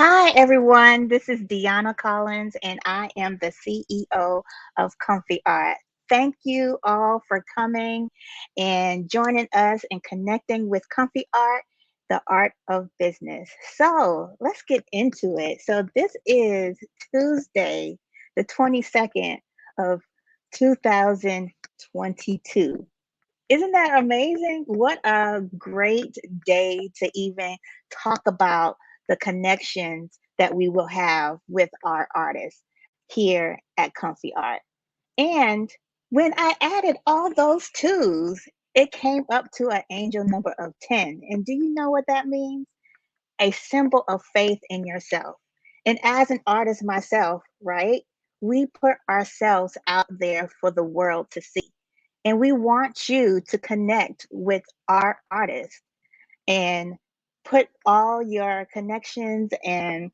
Hi, everyone. This is Deanna Collins, and I am the CEO of ComfiArt. Thank you all for coming and joining us and connecting with ComfiArt, the art of business. So let's get into it. So this is Tuesday, the 22nd of 2022. Isn't that amazing? What a great day to even talk about the connections that we will have with our artists here at Comfy Art. And when I added all those twos, it came up to an angel number of 10. And do you know what that means? A symbol of faith in yourself. And as an artist myself, right, we put ourselves out there for the world to see. And we want you to connect with our artists and put all your connections and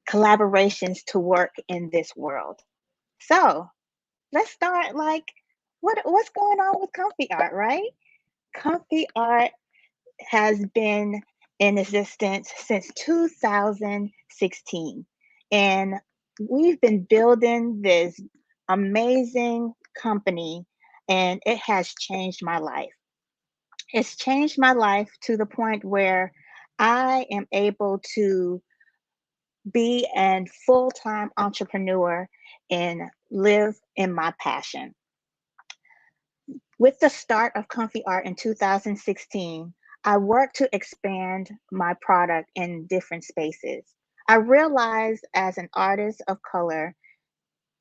collaborations to work in this world. So let's start like what's going on with Comfy Art, right? Comfy Art has been in existence since 2016. And we've been building this amazing company, and it has changed my life. It's changed my life to the point where I am able to be a full time entrepreneur and live in my passion. With the start of Comfy Art in 2016, I worked to expand my product in different spaces. I realized as an artist of color,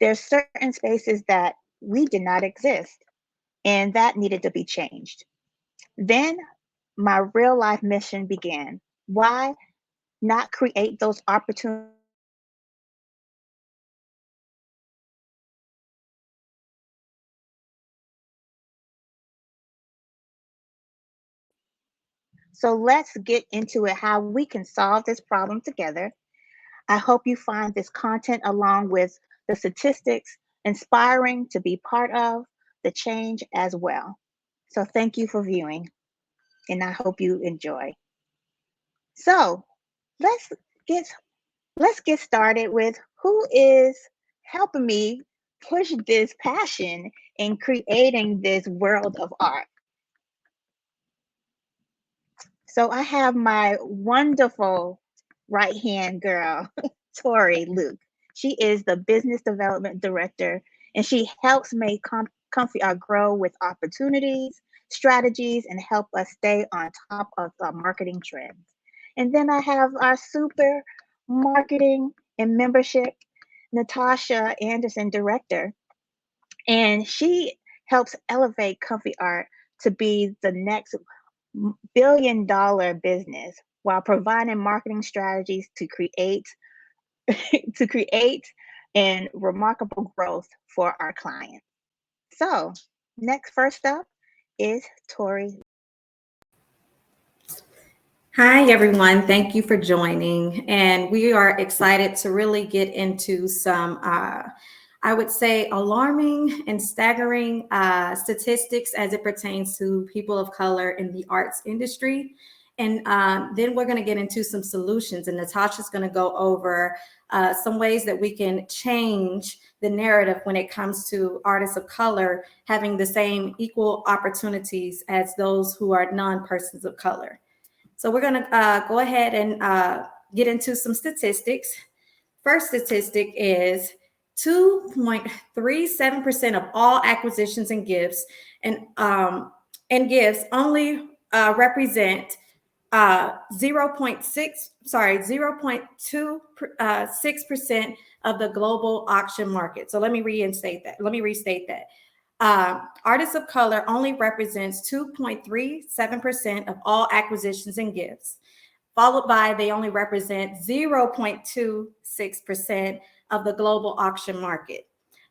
there's certain spaces that we did not exist, and that needed to be changed. Then my real life mission began. Why not create those opportunities for artists to shine and showcase their talent and showcase their talent globally? So let's get into it how we can solve this problem together. I hope you find this content along with the statistics inspiring to be part of the change as well. So thank you for viewing, and I hope you enjoy. So let's get let's get started with who is helping me push this passion in creating this world of art. So I have my wonderful right hand girl, Tori Luke. She is the business development director, and she helps make Comfy Art grow with opportunities, strategies, and help us stay on top of the marketing trends. And then I have our super marketing and membership, Natasha Anderson, director, and she helps elevate Comfy Art to be the next billion-dollar business while providing marketing strategies to create to create and remarkable growth for our clients. So, next first up is Tori. Hi, everyone. Thank you for joining. And we are excited to really get into some, I would say, alarming and staggering statistics as it pertains to people of color in the arts industry. And then we're going to get into some solutions. And Natasha's going to go over some ways that we can change the narrative when it comes to artists of color having the same equal opportunities as those who are non-persons of color. So we're going to go ahead and get into some statistics. First statistic is 2.37% of all acquisitions and gifts and gifts only represent 0.26% of the global auction market. So let me restate that. Artists of color only represents 2.37% of all acquisitions and gifts, followed by they only represent 0.26% of the global auction market.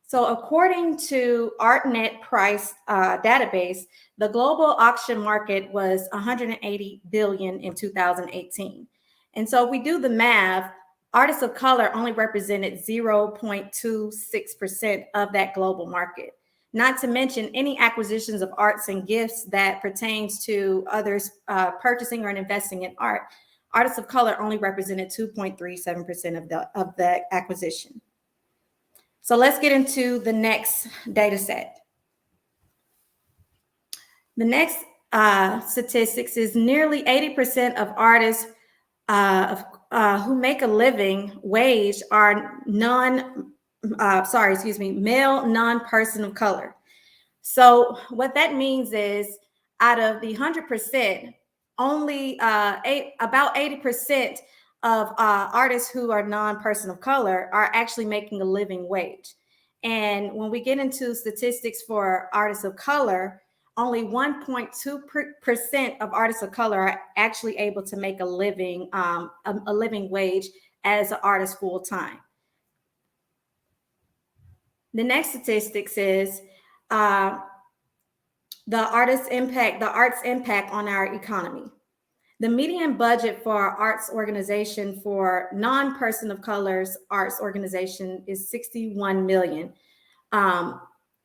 So according to ArtNet price database, the global auction market was 180 billion in 2018. And so if we do the math, artists of color only represented 0.26% of that global market. Not to mention any acquisitions of arts and gifts that pertains to others purchasing or investing in art artists of color only represented 2.37% of the acquisition. So let's get into the next data set. The next statistics is nearly 80% of artists who make a living wage are male non-person of color. So what that means is, out of the 100%, only about 80% of artists who are non-person of color are actually making a living wage. And when we get into statistics for artists of color, only 1.2% of artists of color are actually able to make a living wage as an artist full time. The next statistics is the art's impact on our economy. The median budget for our arts organization for non-person of color's arts organization is $61 million.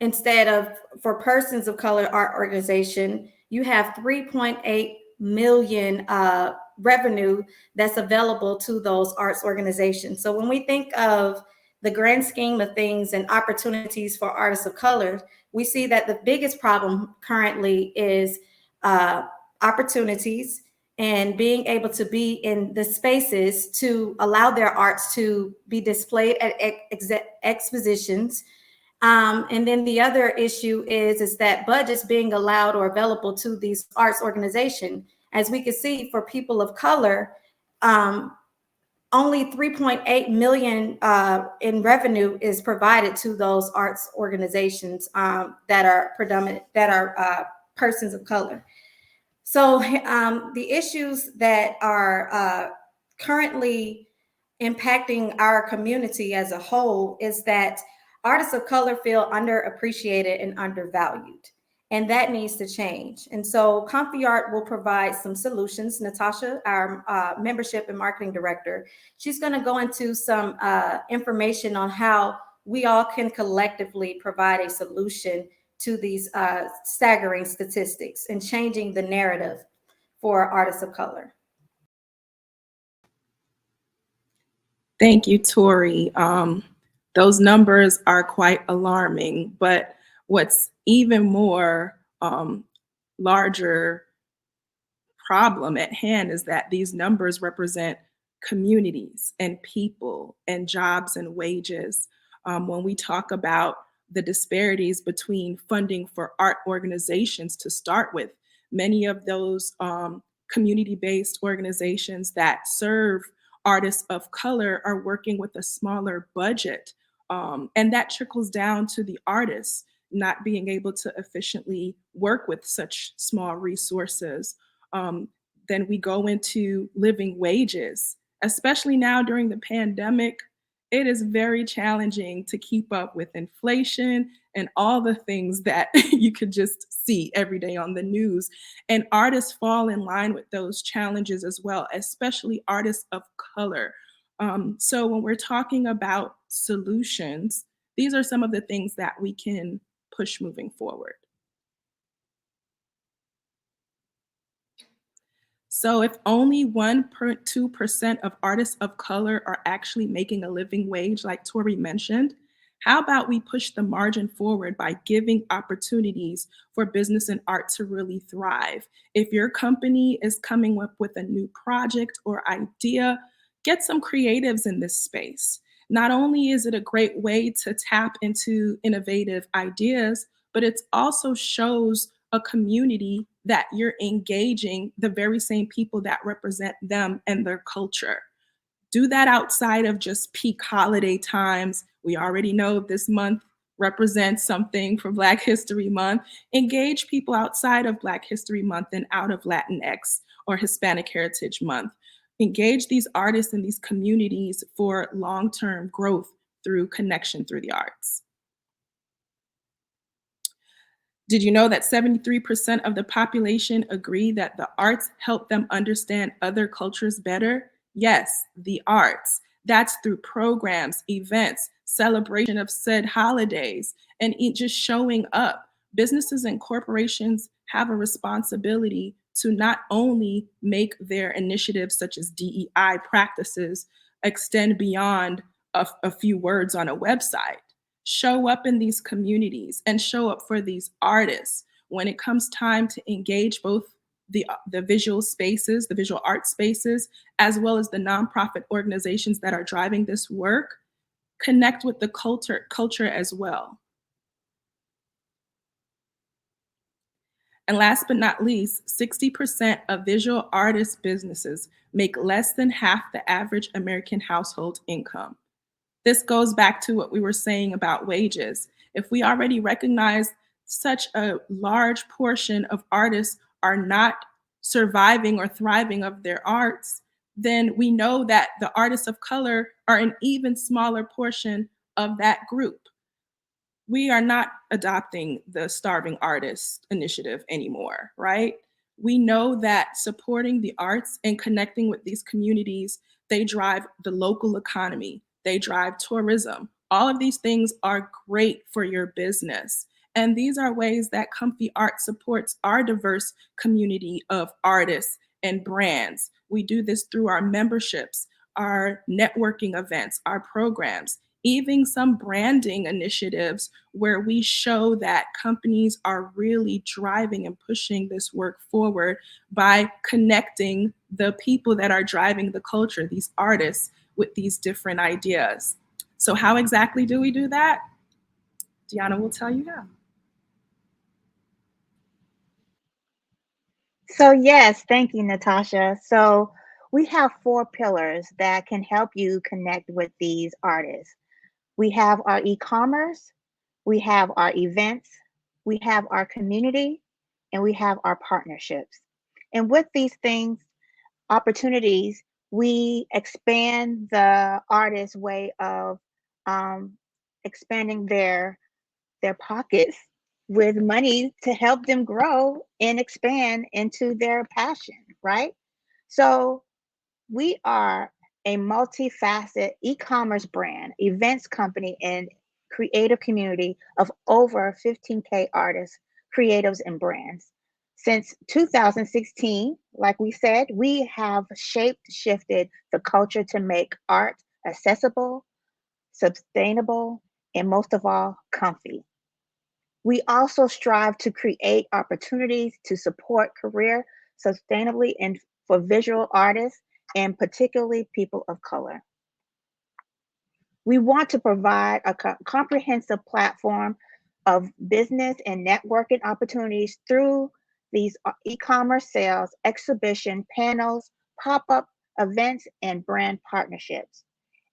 Instead of for persons of color art organization, you have 3.8 million revenue that's available to those arts organizations. So when we think of the grand scheme of things and opportunities for artists of color, we see that the biggest problem currently is opportunities and being able to be in the spaces to allow their arts to be displayed at expositions. And then the other issue is that budgets being allowed or available to these arts organizations. As we can see, for people of color, only 3.8 million in revenue is provided to those arts organizations that are persons of color. So the issues that are currently impacting our community as a whole is that artists of color feel underappreciated and undervalued, and that needs to change. And so ComfiArt will provide some solutions. Natasha, our membership and marketing director, she's going to go into some information on how we all can collectively provide a solution to these staggering statistics and changing the narrative for artists of color. Thank you, Tori. Those numbers are quite alarming, but what's even more larger problem at hand is that these numbers represent communities and people and jobs and wages. When we talk about the disparities between funding for art organizations to start with, many of those community-based organizations that serve artists of color are working with a smaller budget. And that trickles down to the artists not being able to efficiently work with such small resources. Then we go into living wages, especially now during the pandemic. It is very challenging to keep up with inflation and all the things that you could just see every day on the news. And artists fall in line with those challenges as well, especially artists of color. So when we're talking about solutions, these are some of the things that we can push moving forward. So if only 1.2% of artists of color are actually making a living wage, like Tori mentioned, how about we push the margin forward by giving opportunities for business and art to really thrive? If your company is coming up with a new project or idea, get some creatives in this space. Not only is it a great way to tap into innovative ideas, but it also shows a community that you're engaging the very same people that represent them and their culture. Do that outside of just peak holiday times. We already know this month represents something for Black History Month. Engage people outside of Black History Month and out of Latinx or Hispanic Heritage Month. Engage these artists and these communities for long-term growth through connection through the arts. Did you know that 73% of the population agree that the arts help them understand other cultures better? Yes, the arts. That's through programs, events, celebration of said holidays, and just showing up. Businesses and corporations have a responsibility to not only make their initiatives such as DEI practices extend beyond a few words on a website. Show up in these communities and show up for these artists when it comes time to engage both the visual spaces, the visual art spaces, as well as the nonprofit organizations that are driving this work. Connect with the culture as well. And last but not least, 60% of visual artist businesses make less than half the average American household income. This goes back to what we were saying about wages. If we already recognize such a large portion of artists are not surviving or thriving of their arts, then we know that the artists of color are an even smaller portion of that group. We are not adopting the starving artist initiative anymore, right? We know that supporting the arts and connecting with these communities, they drive the local economy, they drive tourism. All of these things are great for your business. And these are ways that ComfiArt supports our diverse community of artists and brands. We do this through our memberships, our networking events, our programs, even some branding initiatives where we show that companies are really driving and pushing this work forward by connecting the people that are driving the culture, these artists, with these different ideas. So how exactly do we do that? Deanna will tell you how. So yes, thank you, Natasha. So we have 4 pillars that can help you connect with these artists. We have our e-commerce, we have our events, we have our community, and we have our partnerships. And with these things, opportunities, we expand the artist's way of um, expanding their pockets with money to help them grow and expand into their passion, right? So we are a multifaceted e-commerce brand, events company, and creative community of over 15K artists, creatives, and brands. Since 2016, like we said, we have shifted the culture to make art accessible, sustainable, and most of all, comfy. We also strive to create opportunities to support career sustainably and for visual artists and particularly people of color. We want to provide a comprehensive platform of business and networking opportunities through these e-commerce sales, exhibition, panels, pop-up events, and brand partnerships.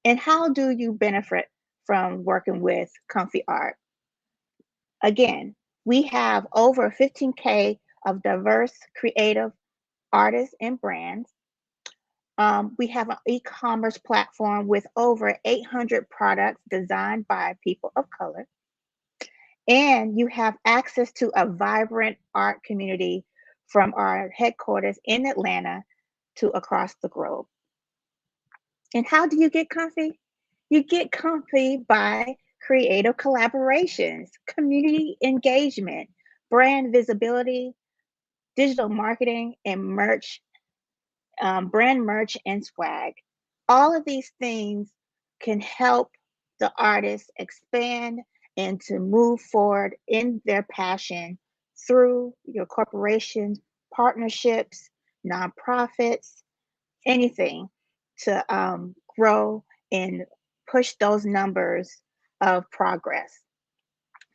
And how do you benefit from working with ComfiArt? Again, we have over 15K of diverse creative artists and brands. We have an e-commerce platform with over 800 products designed by people of color. And you have access to a vibrant art community from our headquarters in Atlanta to across the globe. And how do you get comfy? You get comfy by creative collaborations, community engagement, brand visibility, digital marketing, and merch, brand merch and swag. All of these things can help the artists expand and to move forward in their passion through your corporations, partnerships, nonprofits, anything to grow and push those numbers of progress.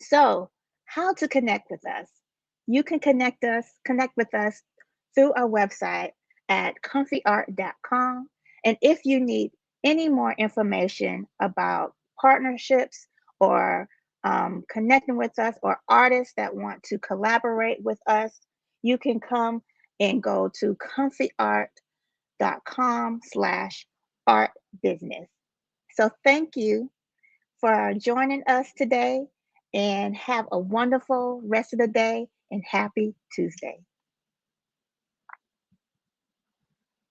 So, how to connect with us? You can connect with us through our website at comfiart.com. And if you need any more information about partnerships or connecting with us or artists that want to collaborate with us, you can come and go to comfiart.com/art business. So thank you for joining us today and have a wonderful rest of the day and happy Tuesday.